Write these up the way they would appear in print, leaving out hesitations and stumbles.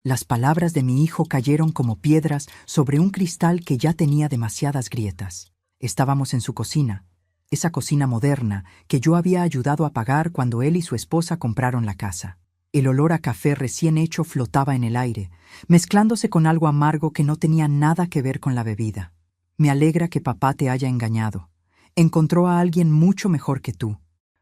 Las palabras de mi hijo cayeron como piedras sobre un cristal que ya tenía demasiadas grietas. Estábamos en su cocina, esa cocina moderna que yo había ayudado a pagar cuando él y su esposa compraron la casa. El olor a café recién hecho flotaba en el aire, mezclándose con algo amargo que no tenía nada que ver con la bebida. Me alegra que papá te haya engañado. Encontró a alguien mucho mejor que tú.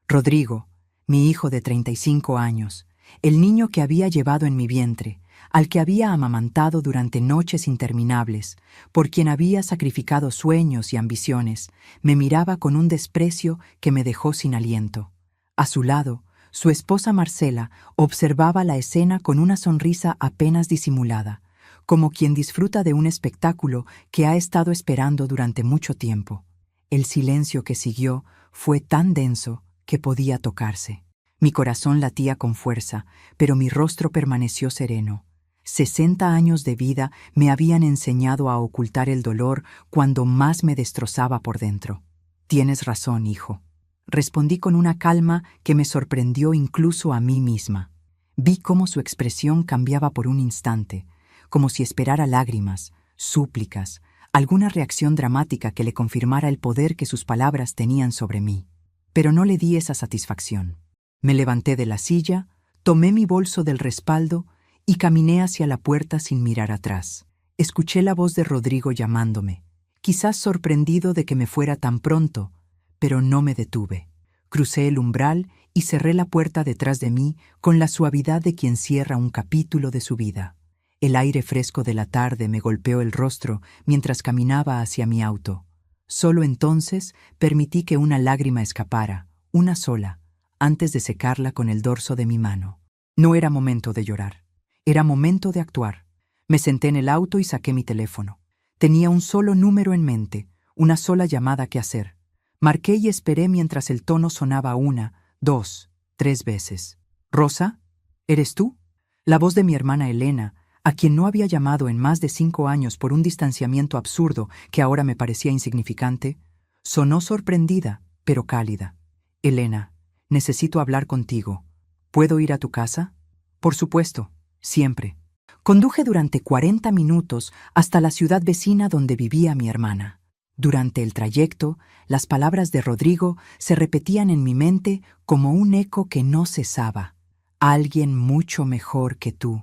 Rodrigo, mi hijo de 35 años, el niño que había llevado en mi vientre, al que había amamantado durante noches interminables, por quien había sacrificado sueños y ambiciones, me miraba con un desprecio que me dejó sin aliento. A su lado, su esposa Marcela observaba la escena con una sonrisa apenas disimulada, como quien disfruta de un espectáculo que ha estado esperando durante mucho tiempo. El silencio que siguió fue tan denso que podía tocarse. Mi corazón latía con fuerza, pero mi rostro permaneció sereno. 60 años de vida me habían enseñado a ocultar el dolor cuando más me destrozaba por dentro. Tienes razón, hijo. Respondí con una calma que me sorprendió incluso a mí misma. Vi cómo su expresión cambiaba por un instante, como si esperara lágrimas, súplicas, alguna reacción dramática que le confirmara el poder que sus palabras tenían sobre mí. Pero no le di esa satisfacción. Me levanté de la silla, tomé mi bolso del respaldo y caminé hacia la puerta sin mirar atrás. Escuché la voz de Rodrigo llamándome, quizás sorprendido de que me fuera tan pronto, pero no me detuve. Crucé el umbral y cerré la puerta detrás de mí con la suavidad de quien cierra un capítulo de su vida. El aire fresco de la tarde me golpeó el rostro mientras caminaba hacia mi auto. Solo entonces permití que una lágrima escapara, una sola, antes de secarla con el dorso de mi mano. No era momento de llorar. Era momento de actuar. Me senté en el auto y saqué mi teléfono. Tenía un solo número en mente, una sola llamada que hacer. Marqué y esperé mientras el tono sonaba 1, 2, 3 veces. «¿Rosa? ¿Eres tú?» La voz de mi hermana Elena, a quien no había llamado en más de 5 años por un distanciamiento absurdo que ahora me parecía insignificante, sonó sorprendida, pero cálida. «Elena, necesito hablar contigo. ¿Puedo ir a tu casa?» «Por supuesto, siempre». Conduje durante 40 minutos hasta la ciudad vecina donde vivía mi hermana. Durante el trayecto, las palabras de Rodrigo se repetían en mi mente como un eco que no cesaba. «Alguien mucho mejor que tú».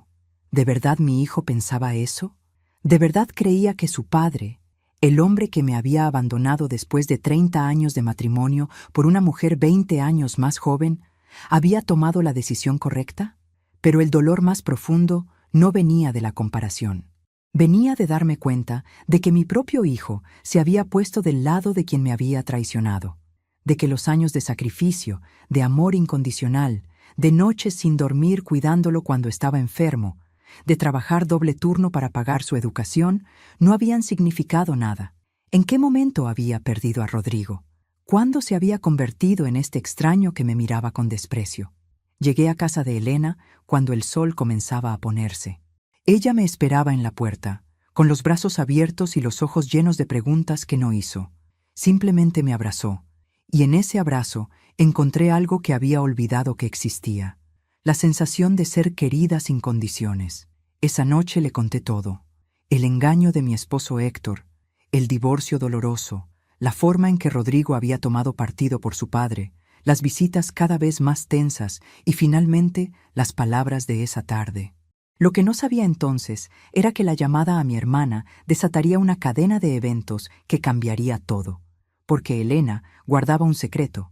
¿De verdad mi hijo pensaba eso? ¿De verdad creía que su padre, el hombre que me había abandonado después de 30 años de matrimonio por una mujer 20 años más joven, había tomado la decisión correcta? Pero el dolor más profundo no venía de la comparación. Venía de darme cuenta de que mi propio hijo se había puesto del lado de quien me había traicionado, de que los años de sacrificio, de amor incondicional, de noches sin dormir cuidándolo cuando estaba enfermo, de trabajar doble turno para pagar su educación, no habían significado nada. ¿En qué momento había perdido a Rodrigo? ¿Cuándo se había convertido en este extraño que me miraba con desprecio? Llegué a casa de Elena cuando el sol comenzaba a ponerse. Ella me esperaba en la puerta, con los brazos abiertos y los ojos llenos de preguntas que no hizo. Simplemente me abrazó, y en ese abrazo encontré algo que había olvidado que existía: la sensación de ser querida sin condiciones. Esa noche le conté todo: el engaño de mi esposo Héctor, el divorcio doloroso, la forma en que Rodrigo había tomado partido por su padre, las visitas cada vez más tensas y finalmente las palabras de esa tarde. Lo que no sabía entonces era que la llamada a mi hermana desataría una cadena de eventos que cambiaría todo, porque Elena guardaba un secreto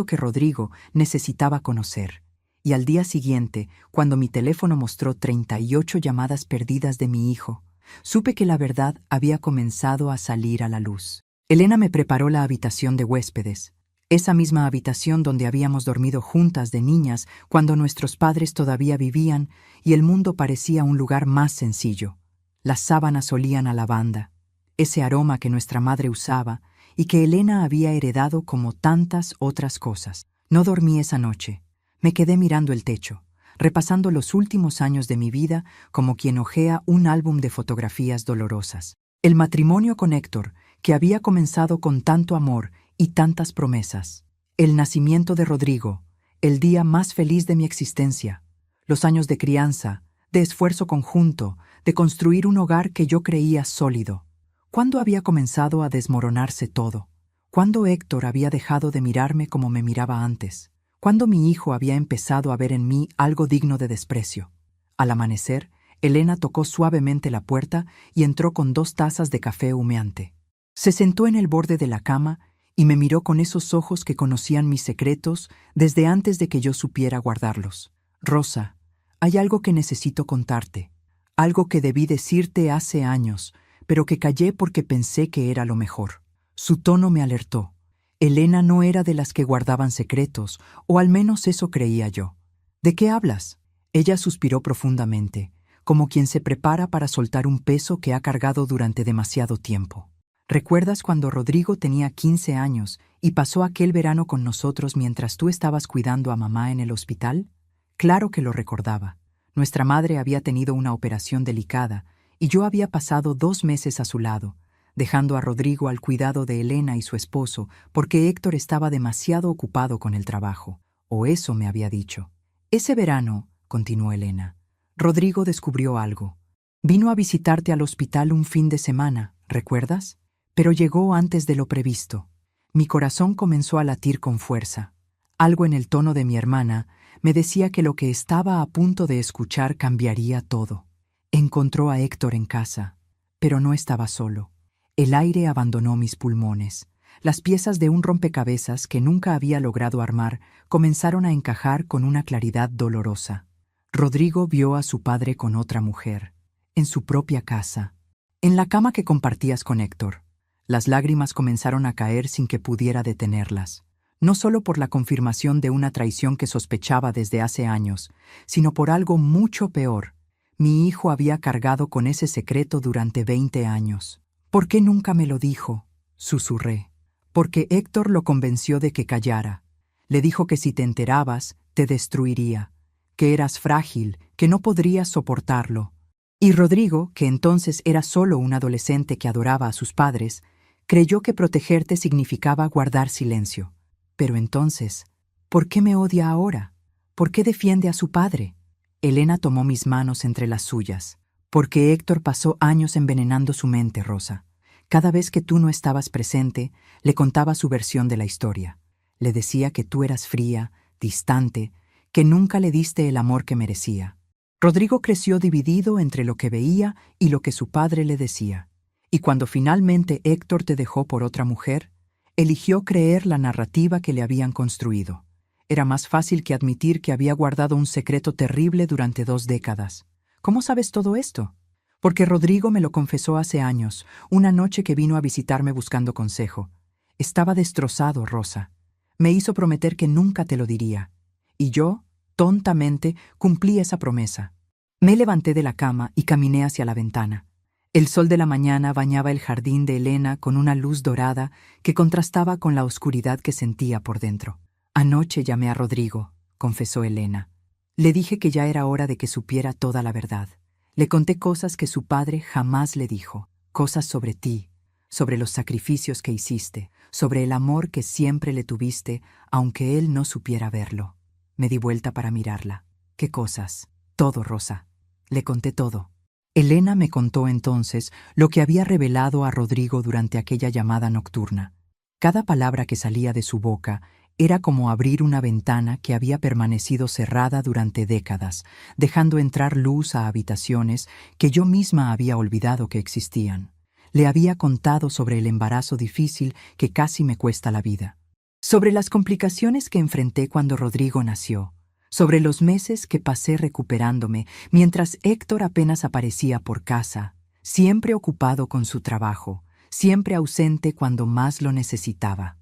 que Rodrigo necesitaba conocer. Y al día siguiente, cuando mi teléfono mostró 38 llamadas perdidas de mi hijo, supe que la verdad había comenzado a salir a la luz. Elena me preparó la habitación de huéspedes, esa misma habitación donde habíamos dormido juntas de niñas cuando nuestros padres todavía vivían y el mundo parecía un lugar más sencillo. Las sábanas olían a lavanda, ese aroma que nuestra madre usaba y que Elena había heredado como tantas otras cosas. No dormí esa noche. Me quedé mirando el techo, repasando los últimos años de mi vida como quien hojea un álbum de fotografías dolorosas. El matrimonio con Héctor, que había comenzado con tanto amor y tantas promesas. El nacimiento de Rodrigo, el día más feliz de mi existencia. Los años de crianza, de esfuerzo conjunto, de construir un hogar que yo creía sólido. ¿Cuándo había comenzado a desmoronarse todo? ¿Cuándo Héctor había dejado de mirarme como me miraba antes? ¿Cuándo mi hijo había empezado a ver en mí algo digno de desprecio? Al amanecer, Elena tocó suavemente la puerta y entró con 2 tazas de café humeante. Se sentó en el borde de la cama y me miró con esos ojos que conocían mis secretos desde antes de que yo supiera guardarlos. Rosa, hay algo que necesito contarte, algo que debí decirte hace años, pero que callé porque pensé que era lo mejor. Su tono me alertó. Elena no era de las que guardaban secretos, o al menos eso creía yo. ¿De qué hablas? Ella suspiró profundamente, como quien se prepara para soltar un peso que ha cargado durante demasiado tiempo. ¿Recuerdas cuando Rodrigo tenía 15 años y pasó aquel verano con nosotros mientras tú estabas cuidando a mamá en el hospital? Claro que lo recordaba. Nuestra madre había tenido una operación delicada y yo había pasado 2 meses a su lado, dejando a Rodrigo al cuidado de Elena y su esposo porque Héctor estaba demasiado ocupado con el trabajo. O eso me había dicho. Ese verano, continuó Elena, Rodrigo descubrió algo. Vino a visitarte al hospital un fin de semana, ¿recuerdas? Pero llegó antes de lo previsto. Mi corazón comenzó a latir con fuerza. Algo en el tono de mi hermana me decía que lo que estaba a punto de escuchar cambiaría todo. Encontró a Héctor en casa, pero no estaba solo. El aire abandonó mis pulmones. Las piezas de un rompecabezas que nunca había logrado armar comenzaron a encajar con una claridad dolorosa. Rodrigo vio a su padre con otra mujer, en su propia casa, en la cama que compartías con Héctor. Las lágrimas comenzaron a caer sin que pudiera detenerlas, no solo por la confirmación de una traición que sospechaba desde hace años, sino por algo mucho peor. Mi hijo había cargado con ese secreto durante 20 años. ¿Por qué nunca me lo dijo?, susurré. Porque Héctor lo convenció de que callara. Le dijo que si te enterabas, te destruiría, que eras frágil, que no podrías soportarlo. Y Rodrigo, que entonces era solo un adolescente que adoraba a sus padres, creyó que protegerte significaba guardar silencio. Pero entonces, ¿por qué me odia ahora? ¿Por qué defiende a su padre? Elena tomó mis manos entre las suyas. Porque Héctor pasó años envenenando su mente, Rosa. Cada vez que tú no estabas presente, le contaba su versión de la historia. Le decía que tú eras fría, distante, que nunca le diste el amor que merecía. Rodrigo creció dividido entre lo que veía y lo que su padre le decía. Y cuando finalmente Héctor te dejó por otra mujer, eligió creer la narrativa que le habían construido. Era más fácil que admitir que había guardado un secreto terrible durante 2 décadas. ¿Cómo sabes todo esto? Porque Rodrigo me lo confesó hace años, una noche que vino a visitarme buscando consejo. Estaba destrozado, Rosa. Me hizo prometer que nunca te lo diría. Y yo, tontamente, cumplí esa promesa. Me levanté de la cama y caminé hacia la ventana. El sol de la mañana bañaba el jardín de Elena con una luz dorada que contrastaba con la oscuridad que sentía por dentro. Anoche llamé a Rodrigo, confesó Elena. Le dije que ya era hora de que supiera toda la verdad. Le conté cosas que su padre jamás le dijo, cosas sobre ti, sobre los sacrificios que hiciste, sobre el amor que siempre le tuviste, aunque él no supiera verlo. Me di vuelta para mirarla. ¿Qué cosas? Todo, Rosa. Le conté todo. Elena me contó entonces lo que había revelado a Rodrigo durante aquella llamada nocturna. Cada palabra que salía de su boca era como abrir una ventana que había permanecido cerrada durante décadas, dejando entrar luz a habitaciones que yo misma había olvidado que existían. Le había contado sobre el embarazo difícil que casi me cuesta la vida, sobre las complicaciones que enfrenté cuando Rodrigo nació, sobre los meses que pasé recuperándome mientras Héctor apenas aparecía por casa, siempre ocupado con su trabajo, siempre ausente cuando más lo necesitaba.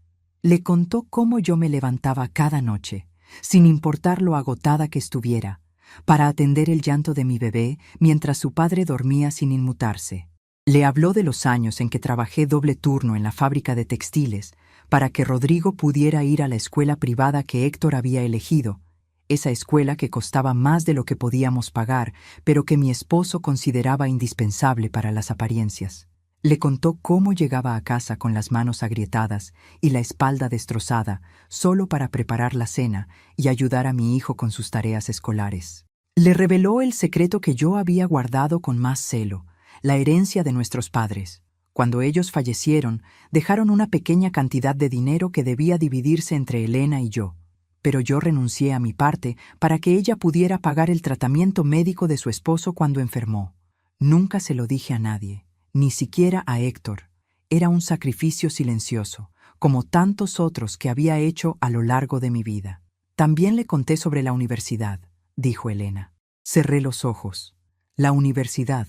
Le contó cómo yo me levantaba cada noche, sin importar lo agotada que estuviera, para atender el llanto de mi bebé mientras su padre dormía sin inmutarse. Le habló de los años en que trabajé doble turno en la fábrica de textiles para que Rodrigo pudiera ir a la escuela privada que Héctor había elegido, esa escuela que costaba más de lo que podíamos pagar, pero que mi esposo consideraba indispensable para las apariencias. Le contó cómo llegaba a casa con las manos agrietadas y la espalda destrozada, solo para preparar la cena y ayudar a mi hijo con sus tareas escolares. Le reveló el secreto que yo había guardado con más celo, la herencia de nuestros padres. Cuando ellos fallecieron, dejaron una pequeña cantidad de dinero que debía dividirse entre Elena y yo. Pero yo renuncié a mi parte para que ella pudiera pagar el tratamiento médico de su esposo cuando enfermó. Nunca se lo dije a nadie, ni siquiera a Héctor. Era un sacrificio silencioso, como tantos otros que había hecho a lo largo de mi vida. También le conté sobre la universidad, dijo Elena. Cerré los ojos. La universidad,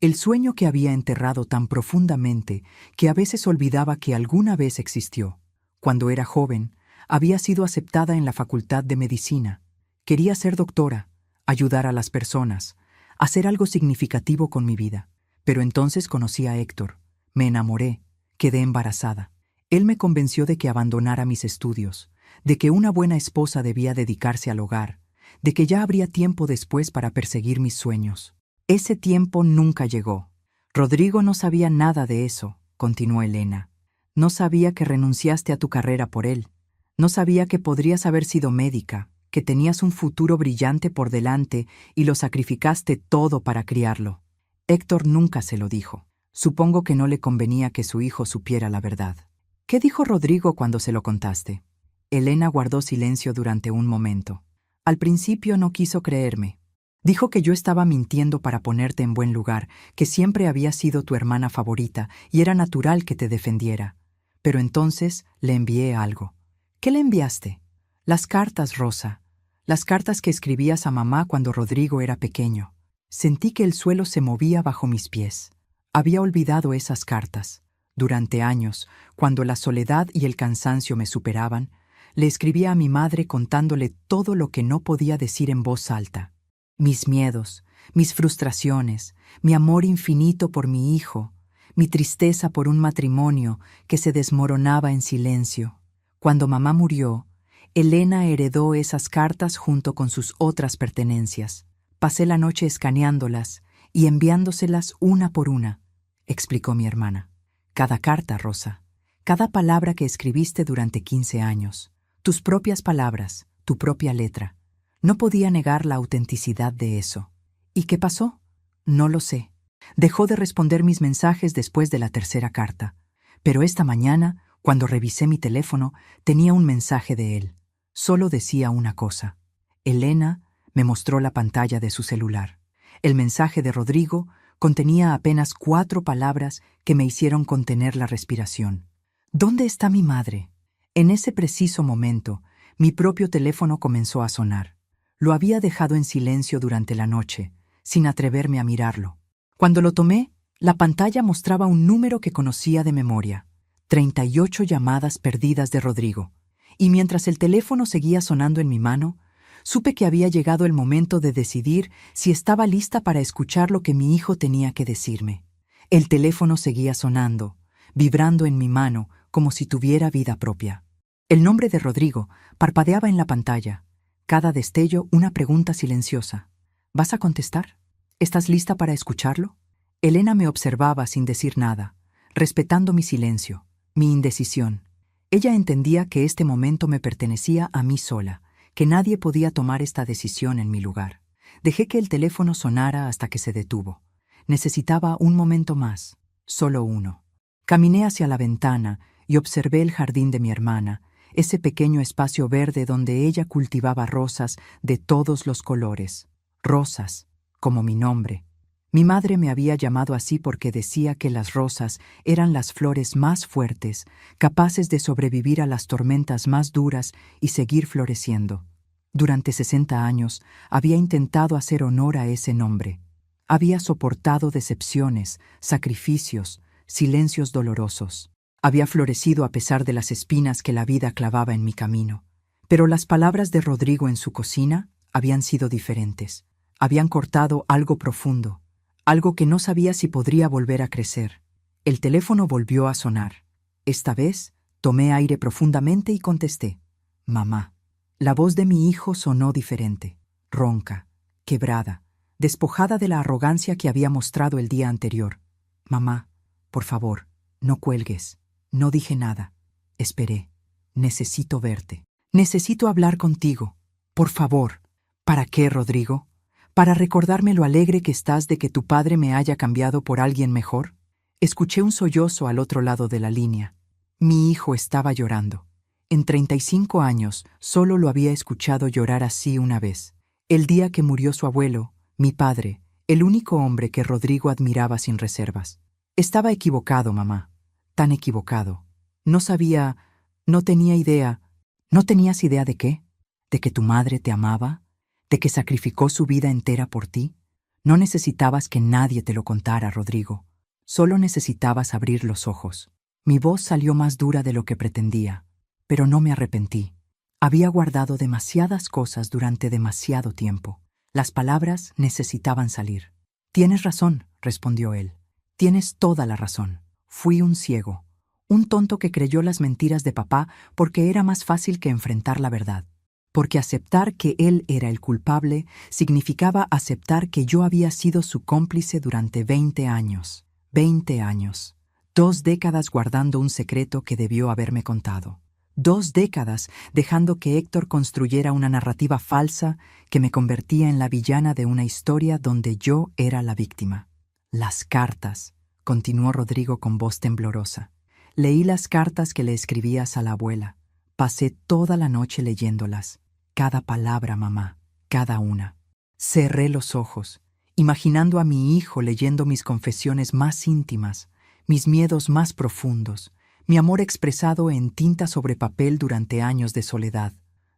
el sueño que había enterrado tan profundamente que a veces olvidaba que alguna vez existió. Cuando era joven, había sido aceptada en la Facultad de Medicina. Quería ser doctora, ayudar a las personas, hacer algo significativo con mi vida. Pero entonces conocí a Héctor. Me enamoré, quedé embarazada. Él me convenció de que abandonara mis estudios, de que una buena esposa debía dedicarse al hogar, de que ya habría tiempo después para perseguir mis sueños. Ese tiempo nunca llegó. Rodrigo no sabía nada de eso, continuó Elena. No sabía que renunciaste a tu carrera por él. No sabía que podrías haber sido médica, que tenías un futuro brillante por delante y lo sacrificaste todo para criarlo. Héctor nunca se lo dijo. Supongo que no le convenía que su hijo supiera la verdad. ¿Qué dijo Rodrigo cuando se lo contaste? Elena guardó silencio durante un momento. Al principio no quiso creerme. Dijo que yo estaba mintiendo para ponerte en buen lugar, que siempre había sido tu hermana favorita y era natural que te defendiera. Pero entonces le envié algo. ¿Qué le enviaste? Las cartas, Rosa. Las cartas que escribías a mamá cuando Rodrigo era pequeño. Sentí que el suelo se movía bajo mis pies. Había olvidado esas cartas. Durante años, cuando la soledad y el cansancio me superaban, le escribía a mi madre contándole todo lo que no podía decir en voz alta. Mis miedos, mis frustraciones, mi amor infinito por mi hijo, mi tristeza por un matrimonio que se desmoronaba en silencio. Cuando mamá murió, Elena heredó esas cartas junto con sus otras pertenencias. Pasé la noche escaneándolas y enviándoselas una por una, explicó mi hermana. Cada carta, Rosa, cada palabra que escribiste durante 15 años, tus propias palabras, tu propia letra. No podía negar la autenticidad de eso. ¿Y qué pasó? No lo sé. Dejó de responder mis mensajes después de la tercera carta. Pero esta mañana, cuando revisé mi teléfono, tenía un mensaje de él. Solo decía una cosa. Elena me mostró la pantalla de su celular. El mensaje de Rodrigo contenía apenas 4 palabras que me hicieron contener la respiración. ¿Dónde está mi madre? En ese preciso momento, mi propio teléfono comenzó a sonar. Lo había dejado en silencio durante la noche, sin atreverme a mirarlo. Cuando lo tomé, la pantalla mostraba un número que conocía de memoria. 38 llamadas perdidas de Rodrigo. Y mientras el teléfono seguía sonando en mi mano, supe que había llegado el momento de decidir si estaba lista para escuchar lo que mi hijo tenía que decirme. El teléfono seguía sonando, vibrando en mi mano como si tuviera vida propia. El nombre de Rodrigo parpadeaba en la pantalla. Cada destello una pregunta silenciosa. ¿Vas a contestar? ¿Estás lista para escucharlo? Elena me observaba sin decir nada, respetando mi silencio, mi indecisión. Ella entendía que este momento me pertenecía a mí sola, que nadie podía tomar esta decisión en mi lugar. Dejé que el teléfono sonara hasta que se detuvo. Necesitaba un momento más, solo uno. Caminé hacia la ventana y observé el jardín de mi hermana, ese pequeño espacio verde donde ella cultivaba rosas de todos los colores. Rosas, como mi nombre. Mi madre me había llamado así porque decía que las rosas eran las flores más fuertes, capaces de sobrevivir a las tormentas más duras y seguir floreciendo. Durante 60 años había intentado hacer honor a ese nombre. Había soportado decepciones, sacrificios, silencios dolorosos. Había florecido a pesar de las espinas que la vida clavaba en mi camino. Pero las palabras de Rodrigo en su cocina habían sido diferentes. Habían cortado algo profundo, algo que no sabía si podría volver a crecer. El teléfono volvió a sonar. Esta vez tomé aire profundamente y contesté. Mamá. La voz de mi hijo sonó diferente, ronca, quebrada, despojada de la arrogancia que había mostrado el día anterior. Mamá, por favor, no cuelgues. No dije nada. Esperé. Necesito verte. Necesito hablar contigo. Por favor. ¿Para qué, Rodrigo? ¿Para recordarme lo alegre que estás de que tu padre me haya cambiado por alguien mejor? Escuché un sollozo al otro lado de la línea. Mi hijo estaba llorando. En 35 años solo lo había escuchado llorar así una vez. El día que murió su abuelo, mi padre, el único hombre que Rodrigo admiraba sin reservas. Estaba equivocado, mamá. Tan equivocado. No sabía, no tenía idea. ¿No tenías idea de qué? ¿De que tu madre te amaba? ¿De que sacrificó su vida entera por ti? No necesitabas que nadie te lo contara, Rodrigo. Solo necesitabas abrir los ojos. Mi voz salió más dura de lo que pretendía, pero no me arrepentí. Había guardado demasiadas cosas durante demasiado tiempo. Las palabras necesitaban salir. Tienes razón, respondió él. Tienes toda la razón. Fui un ciego, un tonto que creyó las mentiras de papá porque era más fácil que enfrentar la verdad. Porque aceptar que él era el culpable significaba aceptar que yo había sido su cómplice durante 20 años. 20 años. 2 décadas guardando un secreto que debió haberme contado. 2 décadas dejando que Héctor construyera una narrativa falsa que me convertía en la villana de una historia donde yo era la víctima. Las cartas, continuó Rodrigo con voz temblorosa. Leí las cartas que le escribías a la abuela. Pasé toda la noche leyéndolas. Cada palabra, mamá, cada una. Cerré los ojos, imaginando a mi hijo leyendo mis confesiones más íntimas, mis miedos más profundos, mi amor expresado en tinta sobre papel durante años de soledad.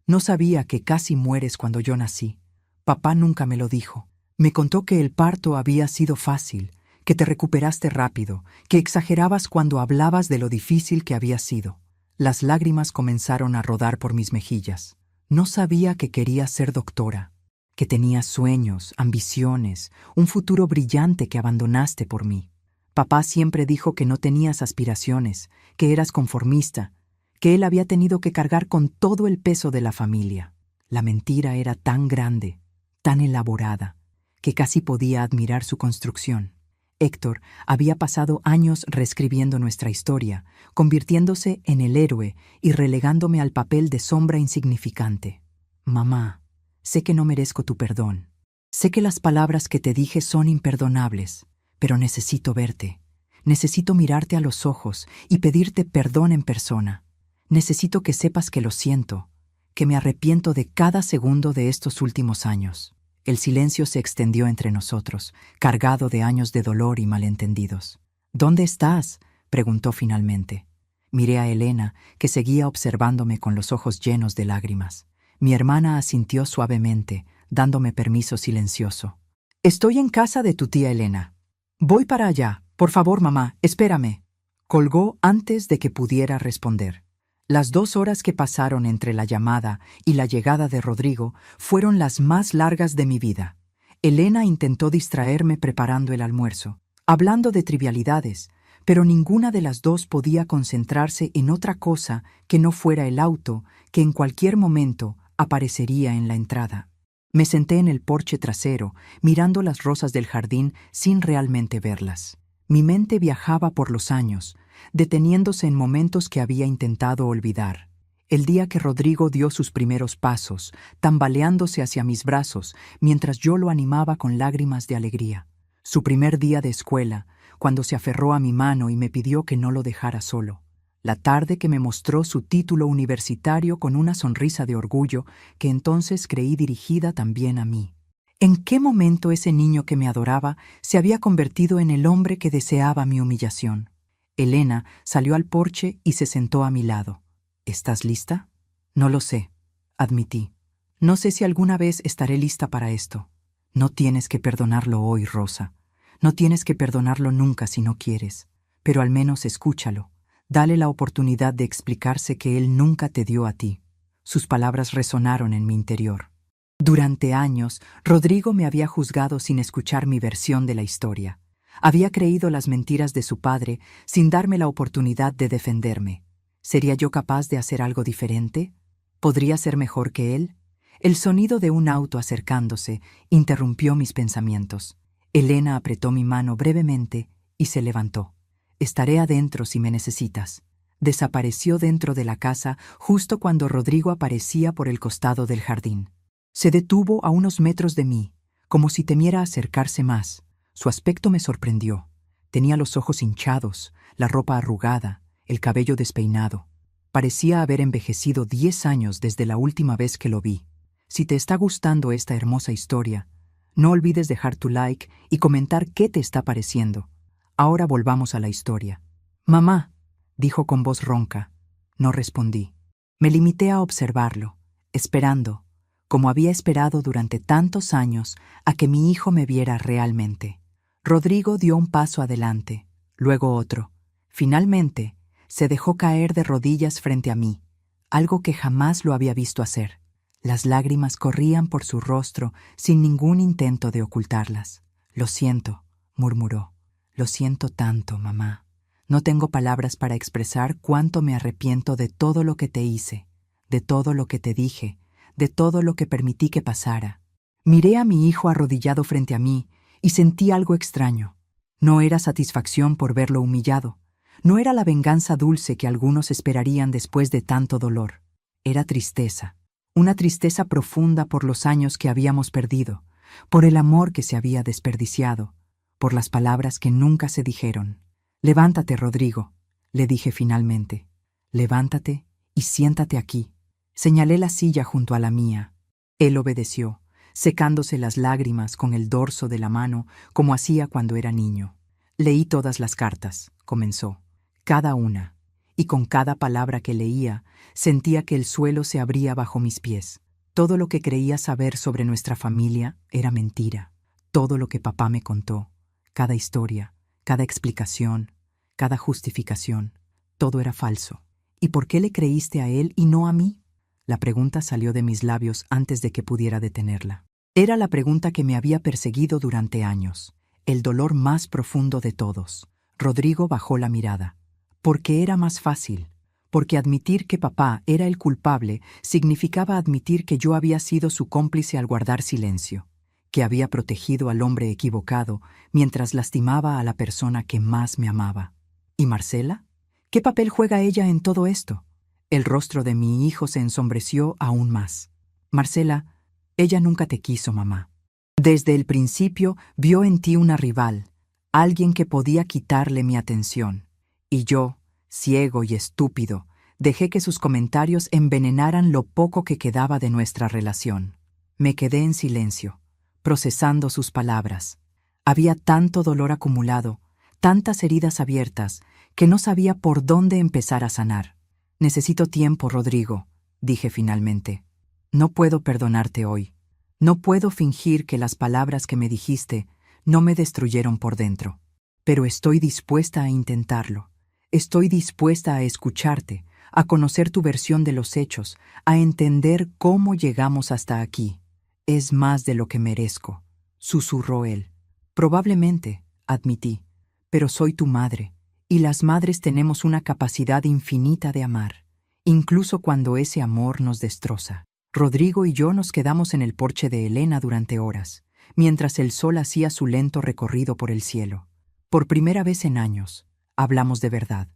No sabía que casi mueres cuando yo nací. Papá nunca me lo dijo. Me contó que el parto había sido fácil, que te recuperaste rápido, que exagerabas cuando hablabas de lo difícil que había sido. Las lágrimas comenzaron a rodar por mis mejillas. No sabía que quería ser doctora, que tenías sueños, ambiciones, un futuro brillante que abandonaste por mí. Papá siempre dijo que no tenías aspiraciones, que eras conformista, que él había tenido que cargar con todo el peso de la familia. La mentira era tan grande, tan elaborada, que casi podía admirar su construcción. Héctor había pasado años reescribiendo nuestra historia, convirtiéndose en el héroe y relegándome al papel de sombra insignificante. Mamá, sé que no merezco tu perdón. Sé que las palabras que te dije son imperdonables, pero necesito verte. Necesito mirarte a los ojos y pedirte perdón en persona. Necesito que sepas que lo siento, que me arrepiento de cada segundo de estos últimos años. El silencio se extendió entre nosotros, cargado de años de dolor y malentendidos. ¿Dónde estás?, preguntó finalmente. Miré a Elena, que seguía observándome con los ojos llenos de lágrimas. Mi hermana asintió suavemente, dándome permiso silencioso. «Estoy en casa de tu tía Elena. Voy para allá. Por favor, mamá, espérame». Colgó antes de que pudiera responder. Las 2 horas que pasaron entre la llamada y la llegada de Rodrigo fueron las más largas de mi vida. Elena intentó distraerme preparando el almuerzo, hablando de trivialidades, pero ninguna de las dos podía concentrarse en otra cosa que no fuera el auto que en cualquier momento aparecería en la entrada. Me senté en el porche trasero, mirando las rosas del jardín sin realmente verlas. Mi mente viajaba por los años, deteniéndose en momentos que había intentado olvidar. El día que Rodrigo dio sus primeros pasos, tambaleándose hacia mis brazos, mientras yo lo animaba con lágrimas de alegría. Su primer día de escuela, cuando se aferró a mi mano y me pidió que no lo dejara solo. La tarde que me mostró su título universitario con una sonrisa de orgullo que entonces creí dirigida también a mí. ¿En qué momento ese niño que me adoraba se había convertido en el hombre que deseaba mi humillación? Elena salió al porche y se sentó a mi lado. ¿Estás lista? No lo sé, admití. No sé si alguna vez estaré lista para esto. No tienes que perdonarlo hoy, Rosa. No tienes que perdonarlo nunca si no quieres. Pero al menos escúchalo. Dale la oportunidad de explicarse que él nunca te dio a ti. Sus palabras resonaron en mi interior. Durante años, Rodrigo me había juzgado sin escuchar mi versión de la historia. Había creído las mentiras de su padre sin darme la oportunidad de defenderme. ¿Sería yo capaz de hacer algo diferente? ¿Podría ser mejor que él? El sonido de un auto acercándose interrumpió mis pensamientos. Elena apretó mi mano brevemente y se levantó. «Estaré adentro si me necesitas». Desapareció dentro de la casa justo cuando Rodrigo aparecía por el costado del jardín. Se detuvo a unos metros de mí, como si temiera acercarse más. Su aspecto me sorprendió. Tenía los ojos hinchados, la ropa arrugada, el cabello despeinado. Parecía haber envejecido 10 años desde la última vez que lo vi. Si te está gustando esta hermosa historia, no olvides dejar tu like y comentar qué te está pareciendo. Ahora volvamos a la historia. Mamá, dijo con voz ronca. No respondí. Me limité a observarlo, esperando, como había esperado durante tantos años, a que mi hijo me viera realmente. Rodrigo dio un paso adelante, luego otro. Finalmente, se dejó caer de rodillas frente a mí, algo que jamás lo había visto hacer. Las lágrimas corrían por su rostro sin ningún intento de ocultarlas. Lo siento, murmuró. Lo siento tanto, mamá. No tengo palabras para expresar cuánto me arrepiento de todo lo que te hice, de todo lo que te dije, de todo lo que permití que pasara. Miré a mi hijo arrodillado frente a mí y sentí algo extraño. No era satisfacción por verlo humillado. No era la venganza dulce que algunos esperarían después de tanto dolor. Era tristeza. Una tristeza profunda por los años que habíamos perdido, por el amor que se había desperdiciado, por las palabras que nunca se dijeron. Levántate, Rodrigo, le dije finalmente. Levántate y siéntate aquí. Señalé la silla junto a la mía. Él obedeció, secándose las lágrimas con el dorso de la mano como hacía cuando era niño. Leí todas las cartas, comenzó, cada una, y con cada palabra que leía sentía que el suelo se abría bajo mis pies. Todo lo que creía saber sobre nuestra familia era mentira. Todo lo que papá me contó, cada historia, cada explicación, cada justificación, todo era falso. ¿Y por qué le creíste a él y no a mí? La pregunta salió de mis labios antes de que pudiera detenerla. Era la pregunta que me había perseguido durante años, el dolor más profundo de todos. Rodrigo bajó la mirada. Porque era más fácil. Porque admitir que papá era el culpable significaba admitir que yo había sido su cómplice al guardar silencio, que había protegido al hombre equivocado mientras lastimaba a la persona que más me amaba. ¿Y Marcela? ¿Qué papel juega ella en todo esto? El rostro de mi hijo se ensombreció aún más. Marcela, ella nunca te quiso, mamá. Desde el principio vio en ti una rival, alguien que podía quitarle mi atención. Y yo, ciego y estúpido, dejé que sus comentarios envenenaran lo poco que quedaba de nuestra relación. Me quedé en silencio, procesando sus palabras. Había tanto dolor acumulado, tantas heridas abiertas, que no sabía por dónde empezar a sanar. Necesito tiempo, Rodrigo, dije finalmente. No puedo perdonarte hoy. No puedo fingir que las palabras que me dijiste no me destruyeron por dentro. Pero estoy dispuesta a intentarlo. Estoy dispuesta a escucharte, a conocer tu versión de los hechos, a entender cómo llegamos hasta aquí. Es más de lo que merezco, susurró él. Probablemente, admití, pero soy tu madre, y las madres tenemos una capacidad infinita de amar, incluso cuando ese amor nos destroza. Rodrigo y yo nos quedamos en el porche de Elena durante horas, mientras el sol hacía su lento recorrido por el cielo. Por primera vez en años, hablamos de verdad.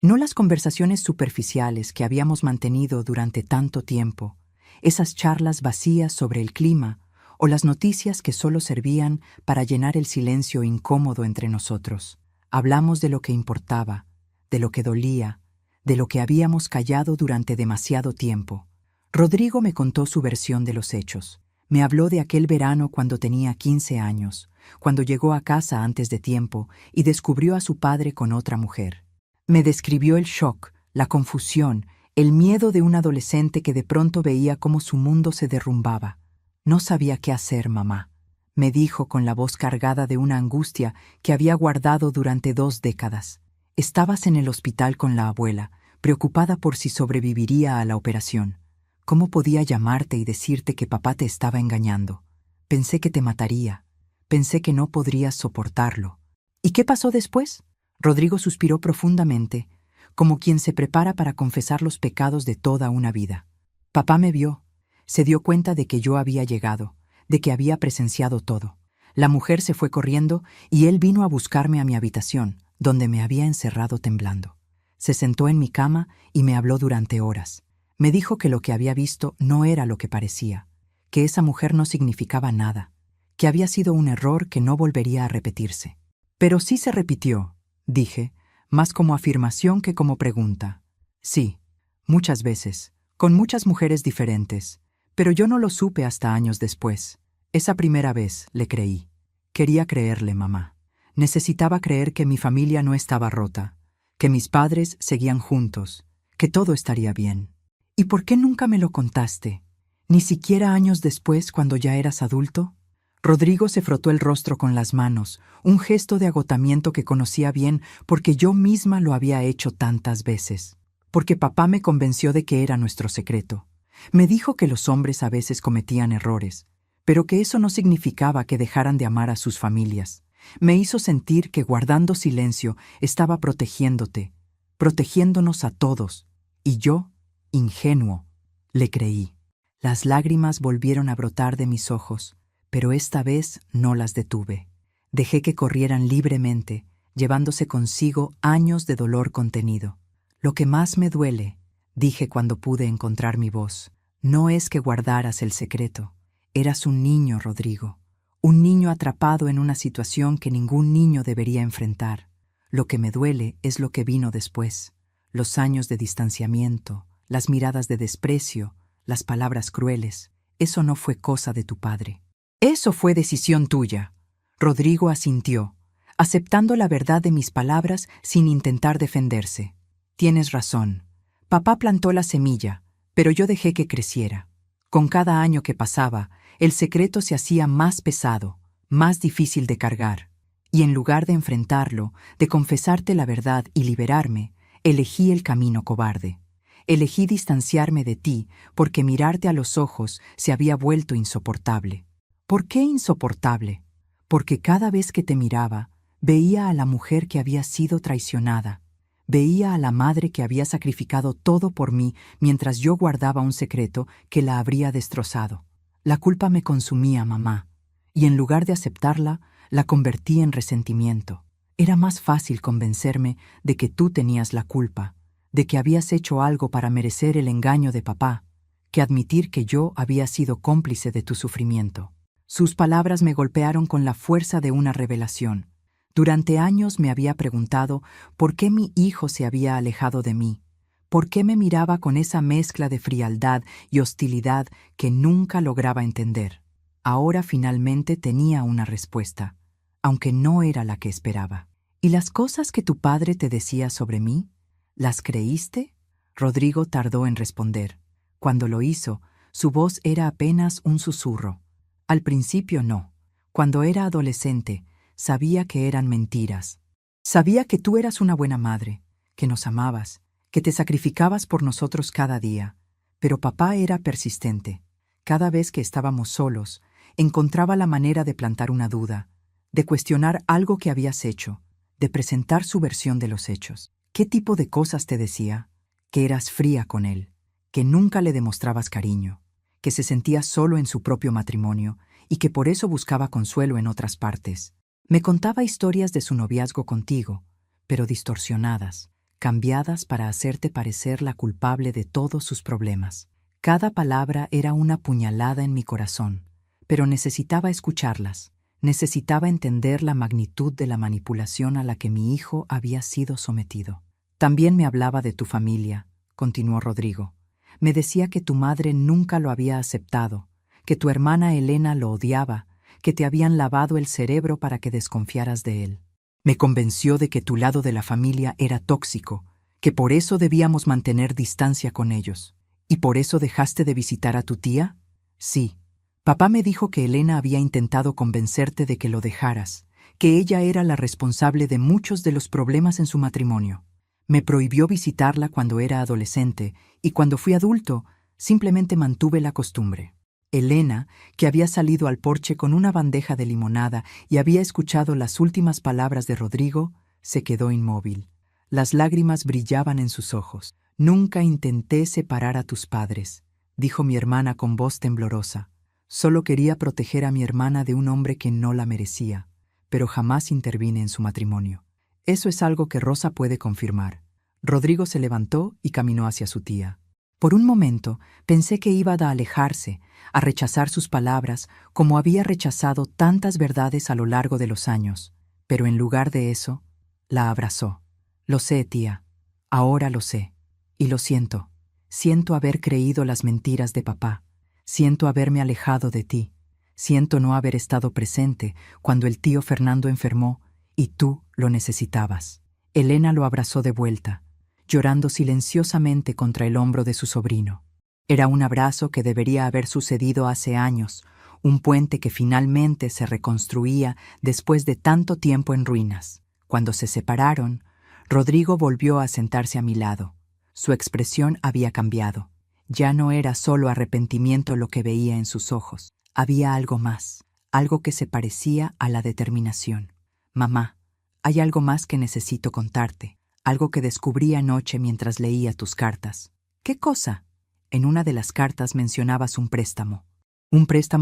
No las conversaciones superficiales que habíamos mantenido durante tanto tiempo, esas charlas vacías sobre el clima o las noticias que solo servían para llenar el silencio incómodo entre nosotros. Hablamos de lo que importaba, de lo que dolía, de lo que habíamos callado durante demasiado tiempo. Rodrigo me contó su versión de los hechos. Me habló de aquel verano cuando tenía 15 años, cuando llegó a casa antes de tiempo y descubrió a su padre con otra mujer. Me describió el shock, la confusión, el miedo de un adolescente que de pronto veía cómo su mundo se derrumbaba. No sabía qué hacer, mamá, me dijo con la voz cargada de una angustia que había guardado durante 2 décadas. Estabas en el hospital con la abuela, preocupada por si sobreviviría a la operación. ¿Cómo podía llamarte y decirte que papá te estaba engañando? Pensé que te mataría. Pensé que no podrías soportarlo. ¿Y qué pasó después? Rodrigo suspiró profundamente, como quien se prepara para confesar los pecados de toda una vida. Papá me vio. Se dio cuenta de que yo había llegado, de que había presenciado todo. La mujer se fue corriendo y él vino a buscarme a mi habitación, donde me había encerrado temblando. Se sentó en mi cama y me habló durante horas. Me dijo que lo que había visto no era lo que parecía, que esa mujer no significaba nada, que había sido un error que no volvería a repetirse. Pero sí se repitió, dije, más como afirmación que como pregunta. Sí, muchas veces, con muchas mujeres diferentes, pero yo no lo supe hasta años después. Esa primera vez le creí. Quería creerle, mamá. Necesitaba creer que mi familia no estaba rota, que mis padres seguían juntos, que todo estaría bien. ¿Y por qué nunca me lo contaste? ¿Ni siquiera años después, cuando ya eras adulto? Rodrigo se frotó el rostro con las manos, un gesto de agotamiento que conocía bien porque yo misma lo había hecho tantas veces. Porque papá me convenció de que era nuestro secreto. Me dijo que los hombres a veces cometían errores, pero que eso no significaba que dejaran de amar a sus familias. Me hizo sentir que guardando silencio estaba protegiéndote, protegiéndonos a todos, y yo, ingenuo, le creí. Las lágrimas volvieron a brotar de mis ojos, pero esta vez no las detuve. Dejé que corrieran libremente, llevándose consigo años de dolor contenido. Lo que más me duele, dije cuando pude encontrar mi voz, no es que guardaras el secreto. Eras un niño, Rodrigo. Un niño atrapado en una situación que ningún niño debería enfrentar. Lo que me duele es lo que vino después. Los años de distanciamiento, las miradas de desprecio, las palabras crueles. Eso no fue cosa de tu padre. Eso fue decisión tuya. Rodrigo asintió, aceptando la verdad de mis palabras sin intentar defenderse. Tienes razón. Papá plantó la semilla, pero yo dejé que creciera. Con cada año que pasaba, el secreto se hacía más pesado, más difícil de cargar. Y en lugar de enfrentarlo, de confesarte la verdad y liberarme, elegí el camino cobarde. Elegí distanciarme de ti porque mirarte a los ojos se había vuelto insoportable. ¿Por qué insoportable? Porque cada vez que te miraba, veía a la mujer que había sido traicionada. Veía a la madre que había sacrificado todo por mí mientras yo guardaba un secreto que la habría destrozado. La culpa me consumía, mamá, y en lugar de aceptarla, la convertí en resentimiento. Era más fácil convencerme de que tú tenías la culpa, de que habías hecho algo para merecer el engaño de papá, que admitir que yo había sido cómplice de tu sufrimiento. Sus palabras me golpearon con la fuerza de una revelación. Durante años me había preguntado por qué mi hijo se había alejado de mí, por qué me miraba con esa mezcla de frialdad y hostilidad que nunca lograba entender. Ahora finalmente tenía una respuesta, aunque no era la que esperaba. ¿Y las cosas que tu padre te decía sobre mí? ¿Las creíste? Rodrigo tardó en responder. Cuando lo hizo, su voz era apenas un susurro. Al principio no. Cuando era adolescente, sabía que eran mentiras. Sabía que tú eras una buena madre, que nos amabas, que te sacrificabas por nosotros cada día. Pero papá era persistente. Cada vez que estábamos solos, encontraba la manera de plantar una duda, de cuestionar algo que habías hecho, de presentar su versión de los hechos. ¿Qué tipo de cosas te decía? Que eras fría con él, que nunca le demostrabas cariño, que se sentía solo en su propio matrimonio y que por eso buscaba consuelo en otras partes. Me contaba historias de su noviazgo contigo, pero distorsionadas, cambiadas para hacerte parecer la culpable de todos sus problemas. Cada palabra era una puñalada en mi corazón, pero necesitaba escucharlas. Necesitaba entender la magnitud de la manipulación a la que mi hijo había sido sometido. También me hablaba de tu familia, continuó Rodrigo. Me decía que tu madre nunca lo había aceptado, que tu hermana Elena lo odiaba, que te habían lavado el cerebro para que desconfiaras de él. Me convenció de que tu lado de la familia era tóxico, que por eso debíamos mantener distancia con ellos. ¿Y por eso dejaste de visitar a tu tía? Sí. Papá me dijo que Elena había intentado convencerte de que lo dejaras, que ella era la responsable de muchos de los problemas en su matrimonio. Me prohibió visitarla cuando era adolescente y cuando fui adulto, simplemente mantuve la costumbre. Elena, que había salido al porche con una bandeja de limonada y había escuchado las últimas palabras de Rodrigo, se quedó inmóvil. Las lágrimas brillaban en sus ojos. Nunca intenté separar a tus padres, dijo mi hermana con voz temblorosa. Solo quería proteger a mi hermana de un hombre que no la merecía, pero jamás intervine en su matrimonio. Eso es algo que Rosa puede confirmar. Rodrigo se levantó y caminó hacia su tía. Por un momento pensé que iba a alejarse, a rechazar sus palabras como había rechazado tantas verdades a lo largo de los años, pero en lugar de eso, la abrazó. Lo sé, tía. Ahora lo sé. Y lo siento. Siento haber creído las mentiras de papá. Siento haberme alejado de ti. Siento no haber estado presente cuando el tío Fernando enfermó y tú lo necesitabas. Elena lo abrazó de vuelta, llorando silenciosamente contra el hombro de su sobrino. Era un abrazo que debería haber sucedido hace años, un puente que finalmente se reconstruía después de tanto tiempo en ruinas. Cuando se separaron, Rodrigo volvió a sentarse a mi lado. Su expresión había cambiado. Ya no era solo arrepentimiento lo que veía en sus ojos. Había algo más, algo que se parecía a la determinación. Mamá, hay algo más que necesito contarte, algo que descubrí anoche mientras leía tus cartas. ¿Qué cosa? En una de las cartas mencionabas un préstamo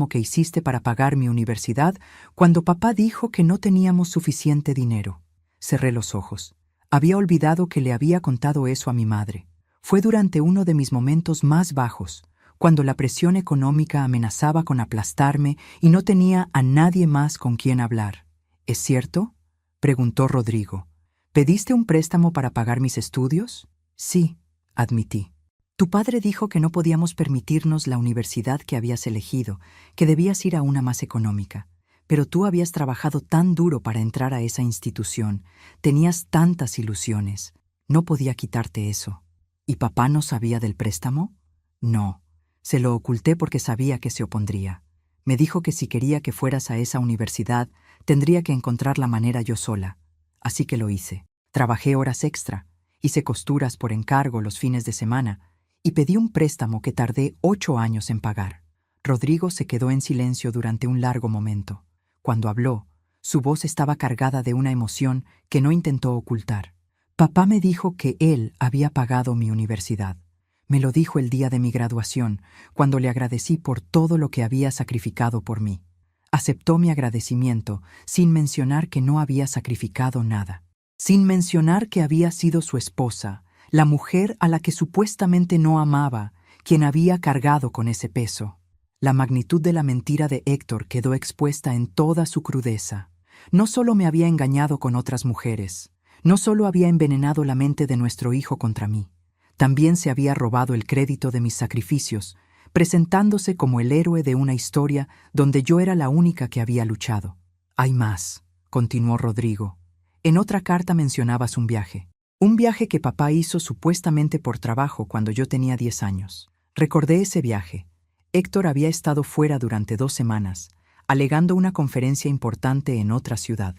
que hiciste para pagar mi universidad cuando papá dijo que no teníamos suficiente dinero. Cerré los ojos. Había olvidado que le había contado eso a mi madre. Fue durante uno de mis momentos más bajos, cuando la presión económica amenazaba con aplastarme y no tenía a nadie más con quien hablar. ¿Es cierto?, preguntó Rodrigo. ¿Pediste un préstamo para pagar mis estudios? Sí, admití. Tu padre dijo que no podíamos permitirnos la universidad que habías elegido, que debías ir a una más económica. Pero tú habías trabajado tan duro para entrar a esa institución, tenías tantas ilusiones. No podía quitarte eso. ¿Y papá no sabía del préstamo? No. Se lo oculté porque sabía que se opondría. Me dijo que si quería que fueras a esa universidad, tendría que encontrar la manera yo sola. Así que lo hice. Trabajé horas extra, hice costuras por encargo los fines de semana y pedí un préstamo que tardé 8 años en pagar. Rodrigo se quedó en silencio durante un largo momento. Cuando habló, su voz estaba cargada de una emoción que no intentó ocultar. Papá me dijo que él había pagado mi universidad. Me lo dijo el día de mi graduación, cuando le agradecí por todo lo que había sacrificado por mí. Aceptó mi agradecimiento sin mencionar que no había sacrificado nada. Sin mencionar que había sido su esposa, la mujer a la que supuestamente no amaba, quien había cargado con ese peso. La magnitud de la mentira de Héctor quedó expuesta en toda su crudeza. No solo me había engañado con otras mujeres, no solo había envenenado la mente de nuestro hijo contra mí, también se había robado el crédito de mis sacrificios, presentándose como el héroe de una historia donde yo era la única que había luchado. Hay más, continuó Rodrigo. En otra carta mencionabas un viaje que papá hizo supuestamente por trabajo cuando yo tenía 10 años. Recordé ese viaje. Héctor había estado fuera durante 2 semanas, alegando una conferencia importante en otra ciudad.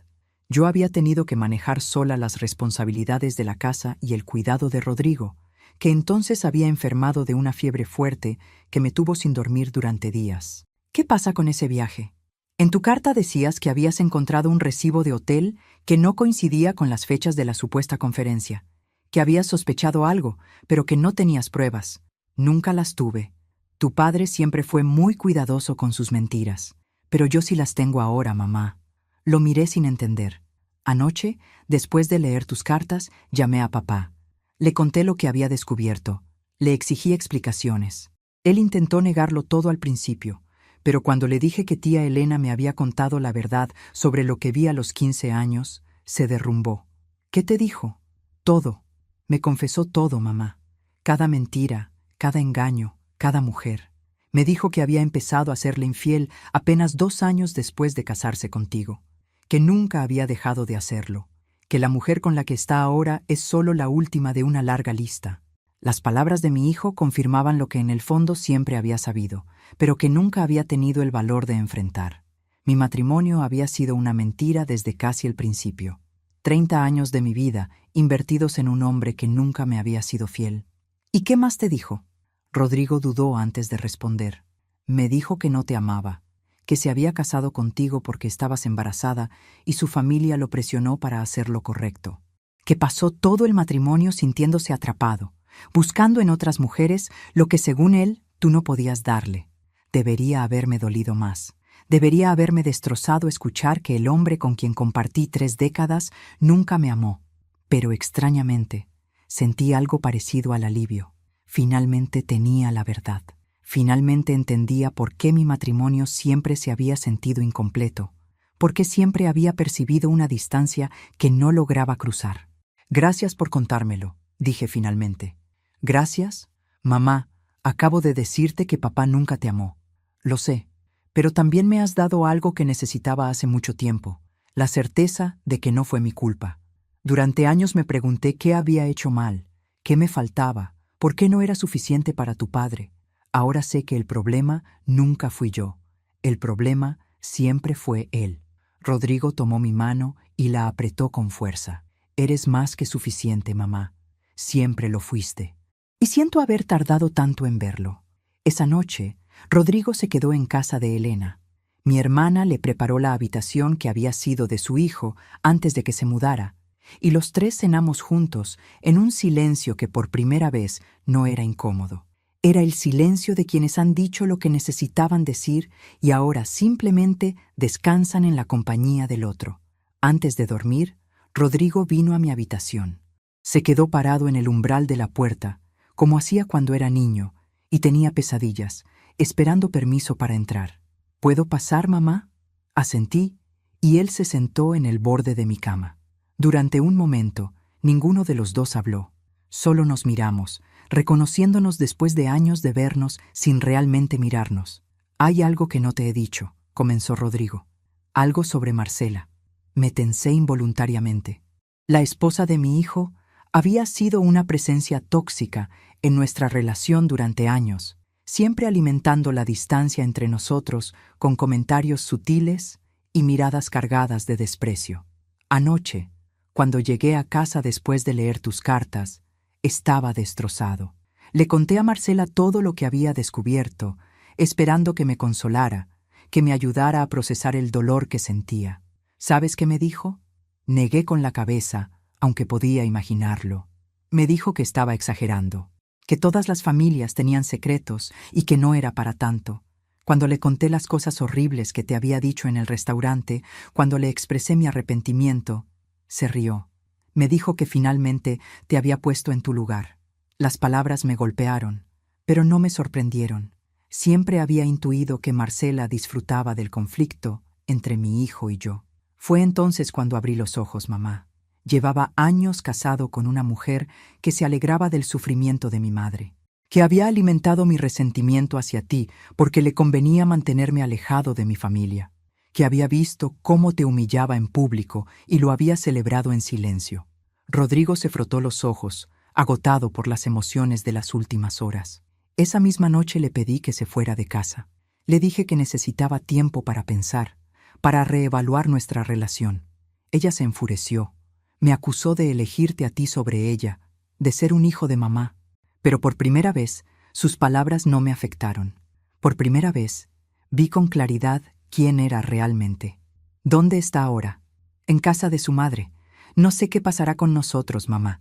Yo había tenido que manejar sola las responsabilidades de la casa y el cuidado de Rodrigo, que entonces había enfermado de una fiebre fuerte que me tuvo sin dormir durante días. ¿Qué pasa con ese viaje? En tu carta decías que habías encontrado un recibo de hotel que no coincidía con las fechas de la supuesta conferencia, que habías sospechado algo, pero que no tenías pruebas. Nunca las tuve. Tu padre siempre fue muy cuidadoso con sus mentiras, pero yo sí las tengo ahora, mamá. Lo miré sin entender. Anoche, después de leer tus cartas, llamé a papá. Le conté lo que había descubierto. Le exigí explicaciones. Él intentó negarlo todo al principio, pero cuando le dije que tía Elena me había contado la verdad sobre lo que vi a los 15 años, se derrumbó. ¿Qué te dijo? Todo. Me confesó todo, mamá. Cada mentira, cada engaño, cada mujer. Me dijo que había empezado a serle infiel apenas 2 años después de casarse contigo, que nunca había dejado de hacerlo, que la mujer con la que está ahora es solo la última de una larga lista. Las palabras de mi hijo confirmaban lo que en el fondo siempre había sabido, pero que nunca había tenido el valor de enfrentar. Mi matrimonio había sido una mentira desde casi el principio. 30 años de mi vida invertidos en un hombre que nunca me había sido fiel. ¿Y qué más te dijo? Rodrigo dudó antes de responder. Me dijo que no te amaba, que se había casado contigo porque estabas embarazada y su familia lo presionó para hacer lo correcto. Que pasó todo el matrimonio sintiéndose atrapado, buscando en otras mujeres lo que según él tú no podías darle. Debería haberme dolido más. Debería haberme destrozado escuchar que el hombre con quien compartí 3 décadas nunca me amó. Pero extrañamente, sentí algo parecido al alivio. Finalmente tenía la verdad. Finalmente entendía por qué mi matrimonio siempre se había sentido incompleto, por qué siempre había percibido una distancia que no lograba cruzar. Gracias por contármelo, dije finalmente. Gracias, mamá. Acabo de decirte que papá nunca te amó. Lo sé, pero también me has dado algo que necesitaba hace mucho tiempo, la certeza de que no fue mi culpa. Durante años me pregunté qué había hecho mal, qué me faltaba, por qué no era suficiente para tu padre. Ahora sé que el problema nunca fui yo. El problema siempre fue él. Rodrigo tomó mi mano y la apretó con fuerza. Eres más que suficiente, mamá. Siempre lo fuiste. Y siento haber tardado tanto en verlo. Esa noche, Rodrigo se quedó en casa de Elena. Mi hermana le preparó la habitación que había sido de su hijo antes de que se mudara, y los tres cenamos juntos en un silencio que por primera vez no era incómodo. Era el silencio de quienes han dicho lo que necesitaban decir y ahora simplemente descansan en la compañía del otro. Antes de dormir, Rodrigo vino a mi habitación. Se quedó parado en el umbral de la puerta, como hacía cuando era niño, y tenía pesadillas, esperando permiso para entrar. ¿Puedo pasar, mamá? Asentí, y él se sentó en el borde de mi cama. Durante un momento, ninguno de los dos habló. Solo nos miramos, reconociéndonos después de años de vernos sin realmente mirarnos. Hay algo que no te he dicho, comenzó Rodrigo. Algo sobre Marcela. Me tensé involuntariamente. La esposa de mi hijo había sido una presencia tóxica en nuestra relación durante años, siempre alimentando la distancia entre nosotros con comentarios sutiles y miradas cargadas de desprecio. Anoche, cuando llegué a casa después de leer tus cartas, estaba destrozado. Le conté a Marcela todo lo que había descubierto, esperando que me consolara, que me ayudara a procesar el dolor que sentía. ¿Sabes qué me dijo? Negué con la cabeza, aunque podía imaginarlo. Me dijo que estaba exagerando, que todas las familias tenían secretos y que no era para tanto. Cuando le conté las cosas horribles que te había dicho en el restaurante, cuando le expresé mi arrepentimiento, se rió. Me dijo que finalmente te había puesto en tu lugar. Las palabras me golpearon, pero no me sorprendieron. Siempre había intuido que Marcela disfrutaba del conflicto entre mi hijo y yo. Fue entonces cuando abrí los ojos, mamá. Llevaba años casado con una mujer que se alegraba del sufrimiento de mi madre, que había alimentado mi resentimiento hacia ti porque le convenía mantenerme alejado de mi familia, que había visto cómo te humillaba en público y lo había celebrado en silencio. Rodrigo se frotó los ojos, agotado por las emociones de las últimas horas. Esa misma noche le pedí que se fuera de casa. Le dije que necesitaba tiempo para pensar, para reevaluar nuestra relación. Ella se enfureció. Me acusó de elegirte a ti sobre ella, de ser un hijo de mamá. Pero por primera vez, sus palabras no me afectaron. Por primera vez, vi con claridad quién era realmente. ¿Dónde está ahora? En casa de su madre. No sé qué pasará con nosotros, mamá.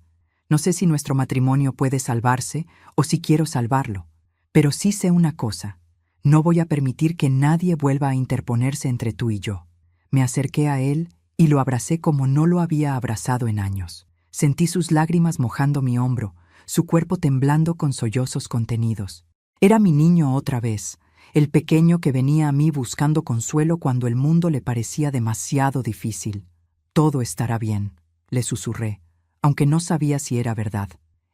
No sé si nuestro matrimonio puede salvarse o si quiero salvarlo. Pero sí sé una cosa. No voy a permitir que nadie vuelva a interponerse entre tú y yo. Me acerqué a él y lo abracé como no lo había abrazado en años. Sentí sus lágrimas mojando mi hombro, su cuerpo temblando con sollozos contenidos. Era mi niño otra vez, el pequeño que venía a mí buscando consuelo cuando el mundo le parecía demasiado difícil. Todo estará bien, le susurré, aunque no sabía si era verdad.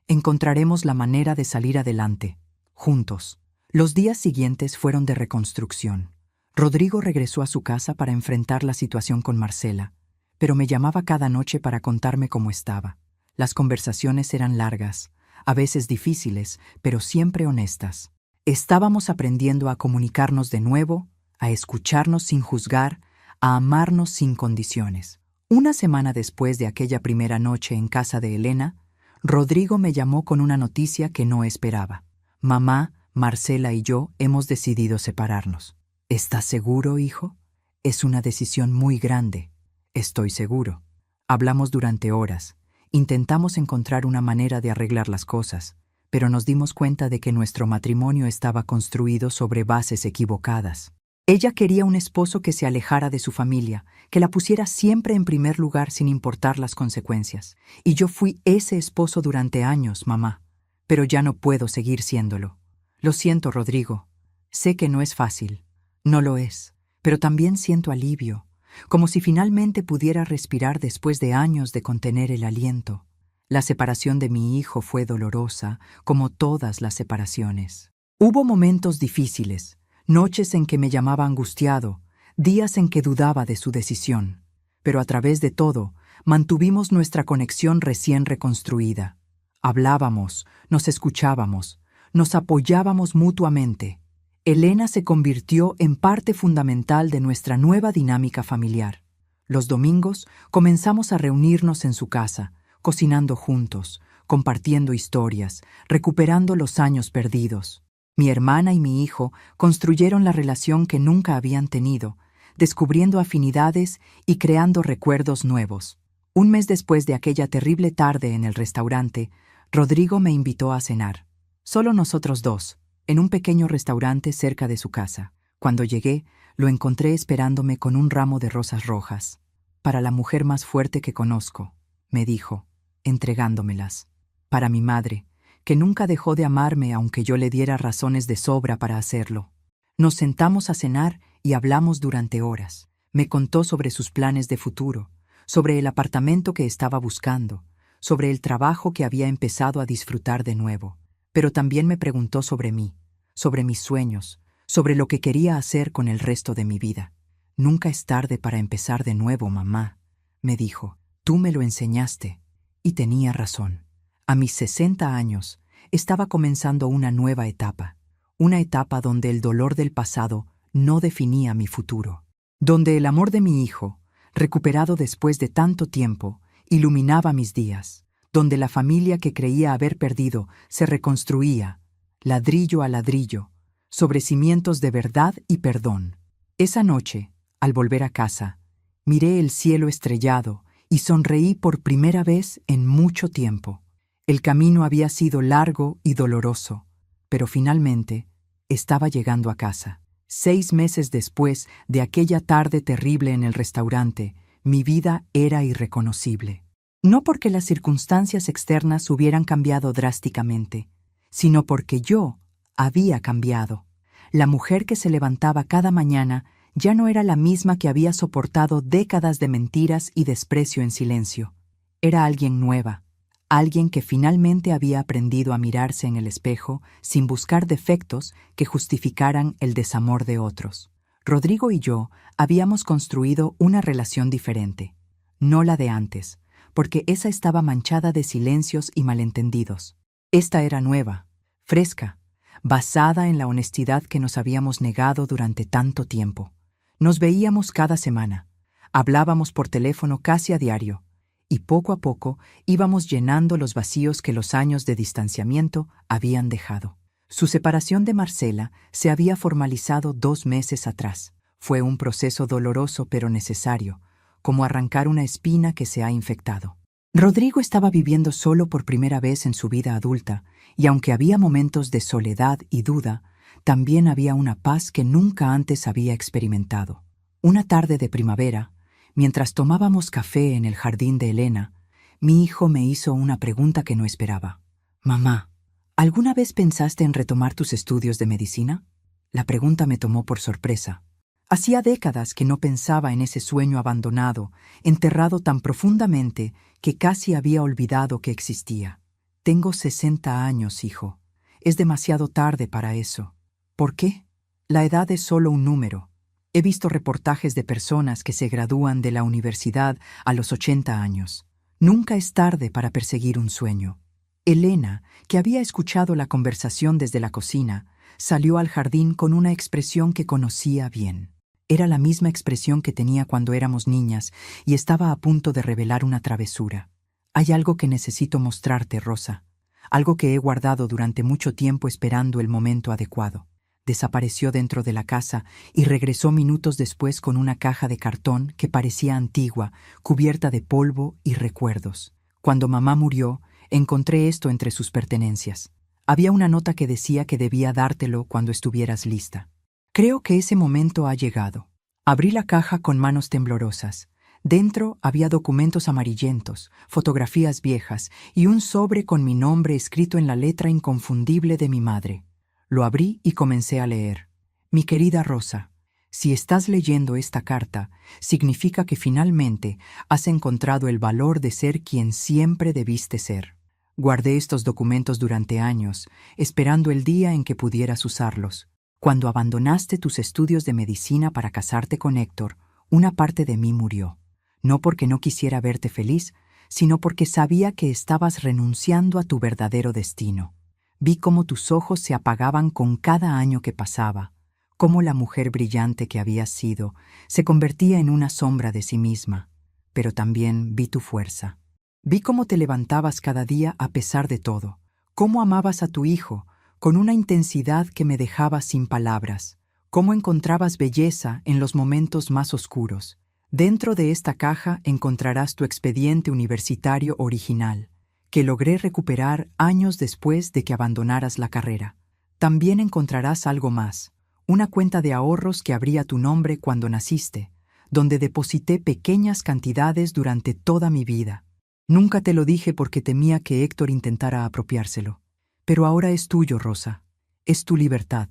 Encontraremos la manera de salir adelante, juntos. Los días siguientes fueron de reconstrucción. Rodrigo regresó a su casa para enfrentar la situación con Marcela, pero me llamaba cada noche para contarme cómo estaba. Las conversaciones eran largas, a veces difíciles, pero siempre honestas. Estábamos aprendiendo a comunicarnos de nuevo, a escucharnos sin juzgar, a amarnos sin condiciones. Una semana después de aquella primera noche en casa de Elena, Rodrigo me llamó con una noticia que no esperaba. Mamá, Marcela y yo hemos decidido separarnos. ¿Estás seguro, hijo? Es una decisión muy grande. Estoy seguro. Hablamos durante horas. Intentamos encontrar una manera de arreglar las cosas, pero nos dimos cuenta de que nuestro matrimonio estaba construido sobre bases equivocadas. Ella quería un esposo que se alejara de su familia, que la pusiera siempre en primer lugar sin importar las consecuencias. Y yo fui ese esposo durante años, mamá. pero ya no puedo seguir siéndolo. Lo siento, Rodrigo. Sé que no es fácil. No lo es. Pero también siento alivio, como si finalmente pudiera respirar después de años de contener el aliento. La separación de mi hijo fue dolorosa, como todas las separaciones. Hubo momentos difíciles, noches en que me llamaba angustiado, días en que dudaba de su decisión. Pero a través de todo, mantuvimos nuestra conexión recién reconstruida. Hablábamos, nos escuchábamos, nos apoyábamos mutuamente. Elena se convirtió en parte fundamental de nuestra nueva dinámica familiar. Los domingos comenzamos a reunirnos en su casa, cocinando juntos, compartiendo historias, recuperando los años perdidos. Mi hermana y mi hijo construyeron la relación que nunca habían tenido, descubriendo afinidades y creando recuerdos nuevos. Un mes después de aquella terrible tarde en el restaurante, Rodrigo me invitó a cenar. Solo nosotros dos, en un pequeño restaurante cerca de su casa. Cuando llegué, lo encontré esperándome con un ramo de rosas rojas. Para la mujer más fuerte que conozco, me dijo, entregándomelas. Para mi madre, que nunca dejó de amarme aunque yo le diera razones de sobra para hacerlo. Nos sentamos a cenar y hablamos durante horas. Me contó sobre sus planes de futuro, sobre el apartamento que estaba buscando, sobre el trabajo que había empezado a disfrutar de nuevo. Pero también me preguntó sobre mí, sobre mis sueños, sobre lo que quería hacer con el resto de mi vida. Nunca es tarde para empezar de nuevo, mamá, me dijo. Tú me lo enseñaste. Y tenía razón. A mis 60 años, estaba comenzando una nueva etapa. Una etapa donde el dolor del pasado no definía mi futuro. Donde el amor de mi hijo, recuperado después de tanto tiempo, iluminaba mis días. Donde la familia que creía haber perdido se reconstruía, ladrillo a ladrillo, sobre cimientos de verdad y perdón. Esa noche, al volver a casa, miré el cielo estrellado y sonreí por primera vez en mucho tiempo. El camino había sido largo y doloroso, pero finalmente estaba llegando a casa. 6 meses después de aquella tarde terrible en el restaurante, mi vida era irreconocible. No porque las circunstancias externas hubieran cambiado drásticamente, sino porque yo había cambiado. La mujer que se levantaba cada mañana ya no era la misma que había soportado décadas de mentiras y desprecio en silencio. Era alguien nueva, alguien que finalmente había aprendido a mirarse en el espejo sin buscar defectos que justificaran el desamor de otros. Rodrigo y yo habíamos construido una relación diferente, no la de antes, porque esa estaba manchada de silencios y malentendidos. Esta era nueva, fresca, basada en la honestidad que nos habíamos negado durante tanto tiempo. Nos veíamos cada semana, hablábamos por teléfono casi a diario, y poco a poco íbamos llenando los vacíos que los años de distanciamiento habían dejado. Su separación de Marcela se había formalizado 2 meses atrás. Fue un proceso doloroso pero necesario, como arrancar una espina que se ha infectado. Rodrigo estaba viviendo solo por primera vez en su vida adulta, y aunque había momentos de soledad y duda, también había una paz que nunca antes había experimentado. Una tarde de primavera, mientras tomábamos café en el jardín de Elena, mi hijo me hizo una pregunta que no esperaba. «Mamá, ¿alguna vez pensaste en retomar tus estudios de medicina?» La pregunta me tomó por sorpresa. Hacía décadas que no pensaba en ese sueño abandonado, enterrado tan profundamente que casi había olvidado que existía. Tengo 60 años, hijo. Es demasiado tarde para eso. ¿Por qué? La edad es solo un número. He visto reportajes de personas que se gradúan de la universidad a los 80 años. Nunca es tarde para perseguir un sueño. Elena, que había escuchado la conversación desde la cocina, salió al jardín con una expresión que conocía bien. Era la misma expresión que tenía cuando éramos niñas y estaba a punto de revelar una travesura. «Hay algo que necesito mostrarte, Rosa. Algo que he guardado durante mucho tiempo esperando el momento adecuado». Desapareció dentro de la casa y regresó minutos después con una caja de cartón que parecía antigua, cubierta de polvo y recuerdos. Cuando mamá murió, encontré esto entre sus pertenencias. Había una nota que decía que debía dártelo cuando estuvieras lista. Creo que ese momento ha llegado. Abrí la caja con manos temblorosas. Dentro había documentos amarillentos, fotografías viejas y un sobre con mi nombre escrito en la letra inconfundible de mi madre. Lo abrí y comencé a leer. Mi querida Rosa, si estás leyendo esta carta, significa que finalmente has encontrado el valor de ser quien siempre debiste ser. Guardé estos documentos durante años, esperando el día en que pudieras usarlos. Cuando abandonaste tus estudios de medicina para casarte con Héctor, una parte de mí murió. No porque no quisiera verte feliz, sino porque sabía que estabas renunciando a tu verdadero destino. Vi cómo tus ojos se apagaban con cada año que pasaba, cómo la mujer brillante que habías sido se convertía en una sombra de sí misma. Pero también vi tu fuerza. Vi cómo te levantabas cada día a pesar de todo, cómo amabas a tu hijo con una intensidad que me dejaba sin palabras, cómo encontrabas belleza en los momentos más oscuros. Dentro de esta caja encontrarás tu expediente universitario original, que logré recuperar años después de que abandonaras la carrera. También encontrarás algo más, una cuenta de ahorros que abría tu nombre cuando naciste, donde deposité pequeñas cantidades durante toda mi vida. Nunca te lo dije porque temía que Héctor intentara apropiárselo. Pero ahora es tuyo, Rosa. Es tu libertad.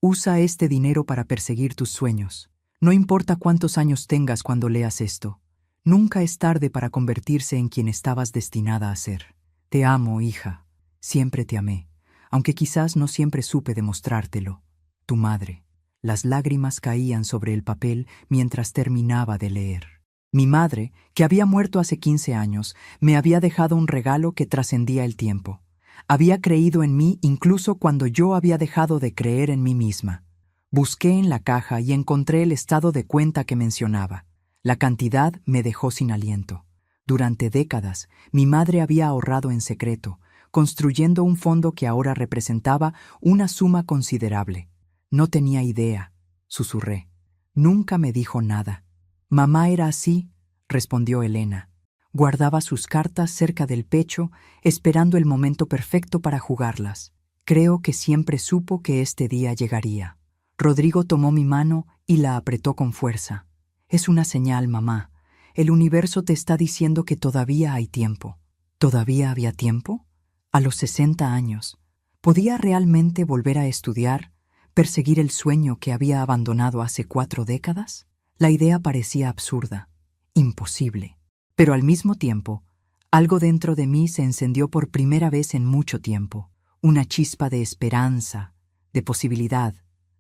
Usa este dinero para perseguir tus sueños. No importa cuántos años tengas cuando leas esto. Nunca es tarde para convertirse en quien estabas destinada a ser. Te amo, hija. Siempre te amé, aunque quizás no siempre supe demostrártelo. Tu madre. Las lágrimas caían sobre el papel mientras terminaba de leer. Mi madre, que había muerto hace 15 años, me había dejado un regalo que trascendía el tiempo. Había creído en mí incluso cuando yo había dejado de creer en mí misma. Busqué en la caja y encontré el estado de cuenta que mencionaba. La cantidad me dejó sin aliento. Durante décadas, mi madre había ahorrado en secreto, construyendo un fondo que ahora representaba una suma considerable. No tenía idea, susurré. Nunca me dijo nada. Mamá era así, respondió Elena. Guardaba sus cartas cerca del pecho, esperando el momento perfecto para jugarlas. Creo que siempre supo que este día llegaría. Rodrigo tomó mi mano y la apretó con fuerza. Es una señal, mamá. El universo te está diciendo que todavía hay tiempo. ¿Todavía había tiempo? A los 60 años. ¿Podía realmente volver a estudiar, perseguir el sueño que había abandonado hace 4 décadas? La idea parecía absurda, imposible. Pero al mismo tiempo, algo dentro de mí se encendió por primera vez en mucho tiempo. Una chispa de esperanza, de posibilidad,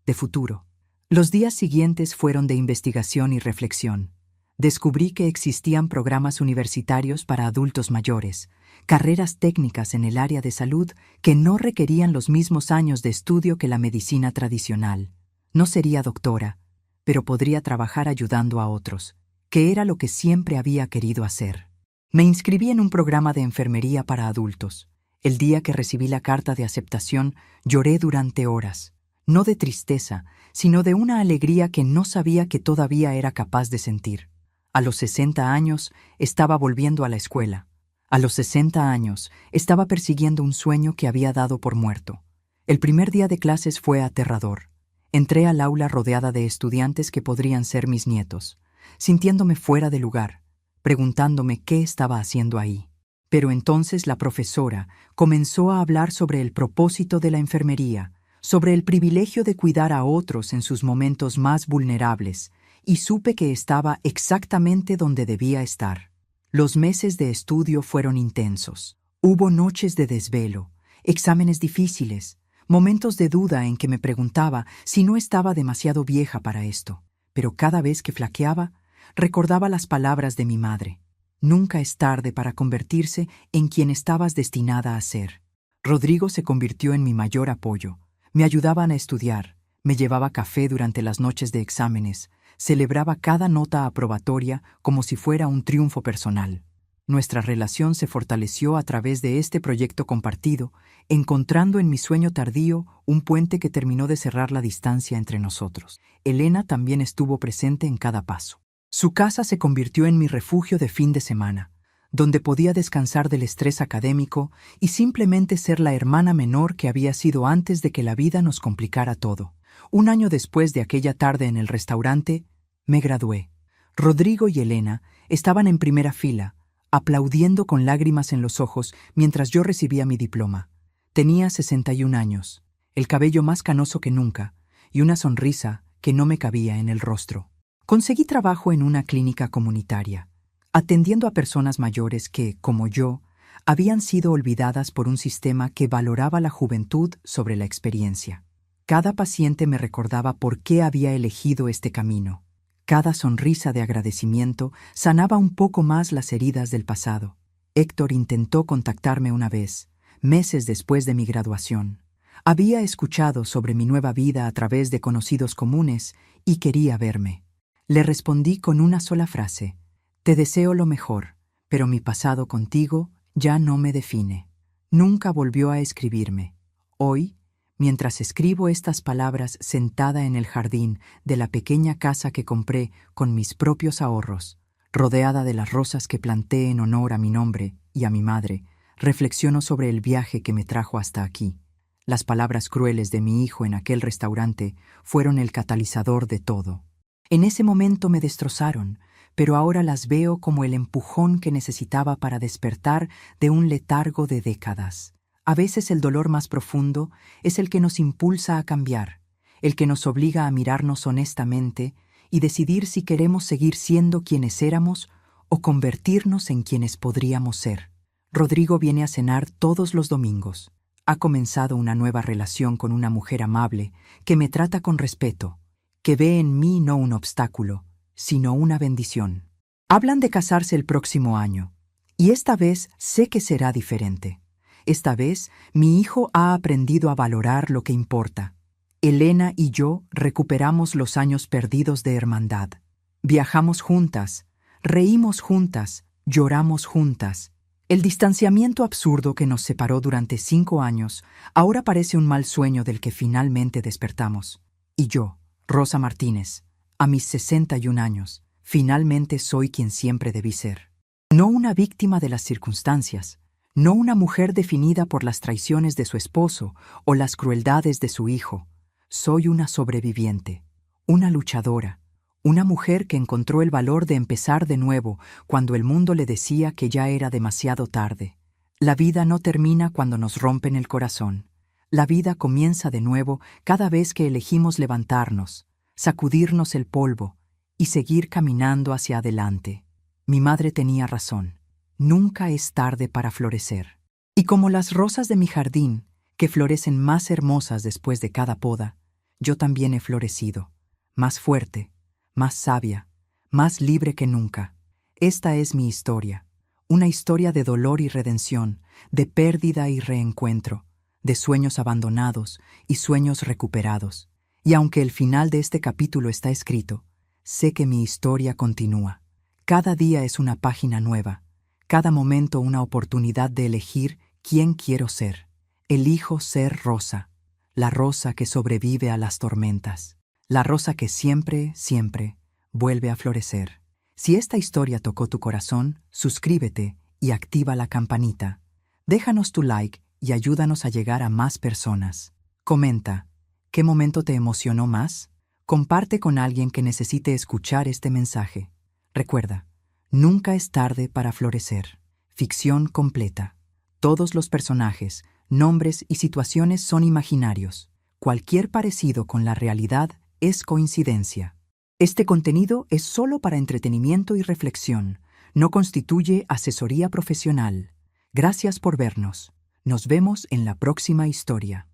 de futuro. Los días siguientes fueron de investigación y reflexión. Descubrí que existían programas universitarios para adultos mayores, carreras técnicas en el área de salud que no requerían los mismos años de estudio que la medicina tradicional. No sería doctora, pero podría trabajar ayudando a otros, que era lo que siempre había querido hacer. Me inscribí en un programa de enfermería para adultos. El día que recibí la carta de aceptación, lloré durante horas. No de tristeza, sino de una alegría que no sabía que todavía era capaz de sentir. A los 60 años estaba volviendo a la escuela. A los 60 años estaba persiguiendo un sueño que había dado por muerto. El primer día de clases fue aterrador. Entré al aula rodeada de estudiantes que podrían ser mis nietos, sintiéndome fuera de lugar, preguntándome qué estaba haciendo ahí. Pero entonces la profesora comenzó a hablar sobre el propósito de la enfermería, sobre el privilegio de cuidar a otros en sus momentos más vulnerables, y supe que estaba exactamente donde debía estar. Los meses de estudio fueron intensos. Hubo noches de desvelo, exámenes difíciles, momentos de duda en que me preguntaba si no estaba demasiado vieja para esto. Pero cada vez que flaqueaba, recordaba las palabras de mi madre. Nunca es tarde para convertirse en quien estabas destinada a ser. Rodrigo se convirtió en mi mayor apoyo. Me ayudaban a estudiar, me llevaba café durante las noches de exámenes, celebraba cada nota aprobatoria como si fuera un triunfo personal. Nuestra relación se fortaleció a través de este proyecto compartido, encontrando en mi sueño tardío un puente que terminó de cerrar la distancia entre nosotros. Elena también estuvo presente en cada paso. Su casa se convirtió en mi refugio de fin de semana, donde podía descansar del estrés académico y simplemente ser la hermana menor que había sido antes de que la vida nos complicara todo. Un año después de aquella tarde en el restaurante, me gradué. Rodrigo y Elena Estaban en primera fila, aplaudiendo con lágrimas en los ojos mientras yo recibía mi diploma. Tenía 61 años, el cabello más canoso que nunca y una sonrisa que no me cabía en el rostro. Conseguí trabajo en una clínica comunitaria, atendiendo a personas mayores que, como yo, habían sido olvidadas por un sistema que valoraba la juventud sobre la experiencia. Cada paciente me recordaba por qué había elegido este camino. Cada sonrisa de agradecimiento sanaba un poco más las heridas del pasado. Héctor intentó contactarme una vez, meses después de mi graduación. Había escuchado sobre mi nueva vida a través de conocidos comunes y quería verme. Le respondí con una sola frase: «Te deseo lo mejor, pero mi pasado contigo ya no me define». Nunca volvió a escribirme. Hoy, mientras escribo estas palabras sentada en el jardín de la pequeña casa que compré con mis propios ahorros, rodeada de las rosas que planté en honor a mi nombre y a mi madre, reflexiono sobre el viaje que me trajo hasta aquí. Las palabras crueles de mi hijo en aquel restaurante fueron el catalizador de todo. En ese momento me destrozaron, pero ahora las veo como el empujón que necesitaba para despertar de un letargo de décadas. A veces el dolor más profundo es el que nos impulsa a cambiar, el que nos obliga a mirarnos honestamente y decidir si queremos seguir siendo quienes éramos o convertirnos en quienes podríamos ser. Rodrigo viene a cenar todos los domingos. Ha comenzado una nueva relación con una mujer amable que me trata con respeto, que ve en mí no un obstáculo, sino una bendición. Hablan de casarse el próximo año, y esta vez sé que será diferente. Esta vez mi hijo ha aprendido a valorar lo que importa. Elena y yo recuperamos los años perdidos de hermandad. Viajamos juntas, reímos juntas, lloramos juntas. El distanciamiento absurdo que nos separó durante 5 años ahora parece un mal sueño del que finalmente despertamos. Y yo, Rosa Martínez, a mis 61 años, finalmente soy quien siempre debí ser. No una víctima de las circunstancias, no una mujer definida por las traiciones de su esposo o las crueldades de su hijo. Soy una sobreviviente, una luchadora, una mujer que encontró el valor de empezar de nuevo cuando el mundo le decía que ya era demasiado tarde. La vida no termina cuando nos rompen el corazón. La vida comienza de nuevo cada vez que elegimos levantarnos, sacudirnos el polvo y seguir caminando hacia adelante. Mi madre tenía razón. Nunca es tarde para florecer. Y como las rosas de mi jardín, que florecen más hermosas después de cada poda, yo también he florecido, más fuerte, más sabia, más libre que nunca. Esta es mi historia, una historia de dolor y redención, de pérdida y reencuentro, de sueños abandonados y sueños recuperados. Y aunque el final de este capítulo está escrito, sé que mi historia continúa. Cada día es una página nueva, cada momento una oportunidad de elegir quién quiero ser. Elijo ser Rosa, la rosa que sobrevive a las tormentas, la rosa que siempre, siempre vuelve a florecer. Si esta historia tocó tu corazón, suscríbete y activa la campanita. Déjanos tu like y ayúdanos a llegar a más personas. Comenta, ¿qué momento te emocionó más? Comparte con alguien que necesite escuchar este mensaje. Recuerda, nunca es tarde para florecer. Ficción completa. Todos los personajes, nombres y situaciones son imaginarios. Cualquier parecido con la realidad es coincidencia. Este contenido es solo para entretenimiento y reflexión. No constituye asesoría profesional. Gracias por vernos. Nos vemos en la próxima historia.